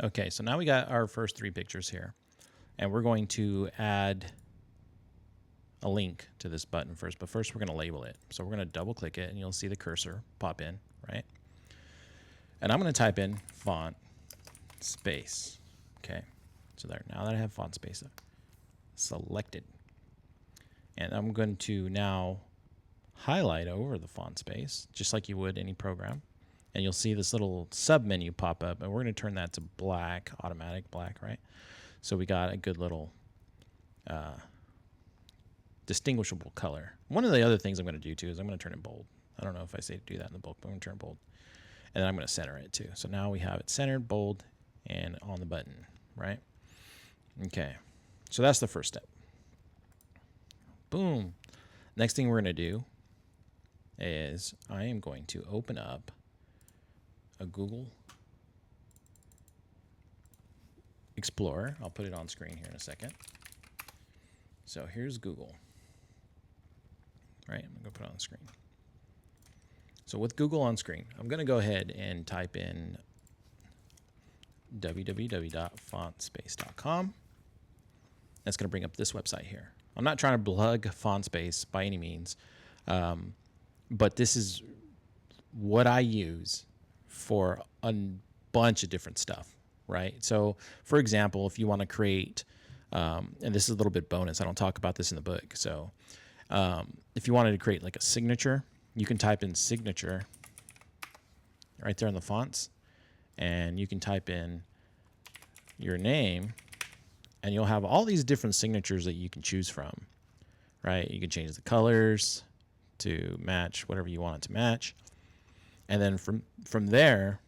Okay, so now we got our first 3 pictures here, and we're going to add a link to this button first, but first we're going to label it. So we're going to double click it and you'll see the cursor pop in, right? And I'm going to type in font space. Okay, so there, now that I have font space selected, and I'm going to now highlight over the font space just like you would any program, and you'll see this little sub menu pop up, and we're going to turn that to black, automatic black, right? So we got a good little distinguishable color. One of the other things I'm going to do too is I'm going to turn it bold. I don't know if I say to do that in the book, but I'm going to turn it bold. And then I'm going to center it too. So now we have it centered, bold, and on the button, right? Okay, so that's the first step. Boom. Next thing we're going to do is I am going to open up a Google Explorer. I'll put it on screen here in a second. So here's Google. Right, I'm going to put it on screen. So with Google on screen, I'm going to go ahead and type in www.fontspace.com. That's going to bring up this website here. I'm not trying to plug FontSpace by any means, but this is what I use for a bunch of different stuff, right? So, for example, if you want to create, and this is a little bit bonus, I don't talk about this in the book. So, if you wanted to create like a signature, you can type in signature right there in the fonts, and you can type in your name, and you'll have all these different signatures that you can choose from, right? You can change the colors to match whatever you want it to match. And then from there,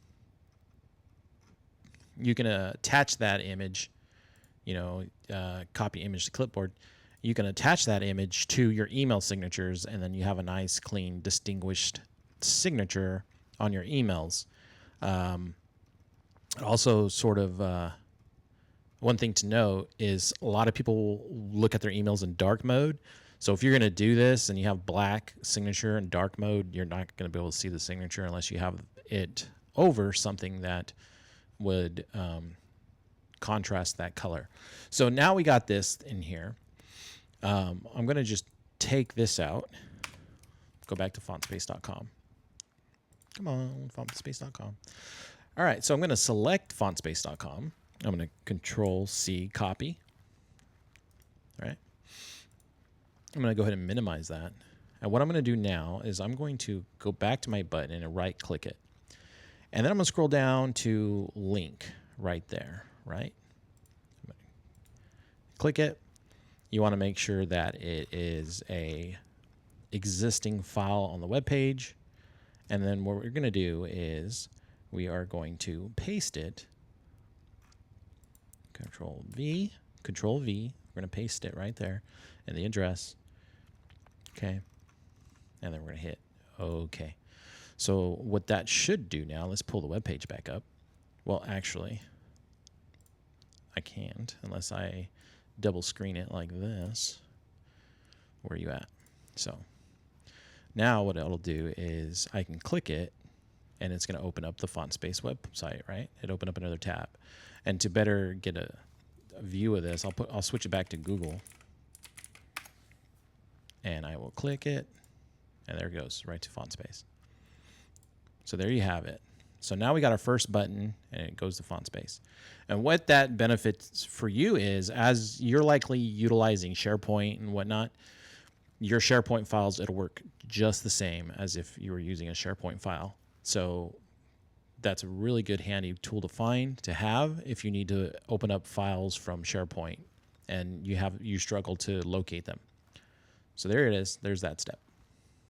you can attach that image, copy image to clipboard. You can attach that image to your email signatures, and then you have a nice, clean, distinguished signature on your emails. Also, sort of one thing to note is a lot of people look at their emails in dark mode. So if you're going to do this and you have black signature in dark mode, you're not going to be able to see the signature unless you have it over something that would contrast that color. So now we got this in here. I'm going to just take this out, go back to fontspace.com. Come on, fontspace.com. All right, so I'm going to select fontspace.com. I'm going to Control-C, copy. All right. I'm going to go ahead and minimize that. And what I'm going to do now is I'm going to go back to my button and right-click it. And then I'm going to scroll down to link right there, right? Click it. You want to make sure that it is a existing file on the web page. And then what we're going to do is we are going to paste it. Control V. We're going to paste it right there in the address. Okay. And then we're going to hit OK. So what that should do now, let's pull the web page back up. Well, actually, I can't unless I double screen it like this. Where are you at? So now what it'll do is I can click it, and it's going to open up the FontSpace website, right? It opened up another tab. And to better get a view of this, I'll switch it back to Google, and I will click it, and there it goes, right to FontSpace. So there you have it. So now we got our first button, and it goes to FontSpace. And what that benefits for you is, as you're likely utilizing SharePoint and whatnot, your SharePoint files, it'll work just the same as if you were using a SharePoint file. So that's a really good handy tool to have if you need to open up files from SharePoint and you struggle to locate them. So there it is. There's that step.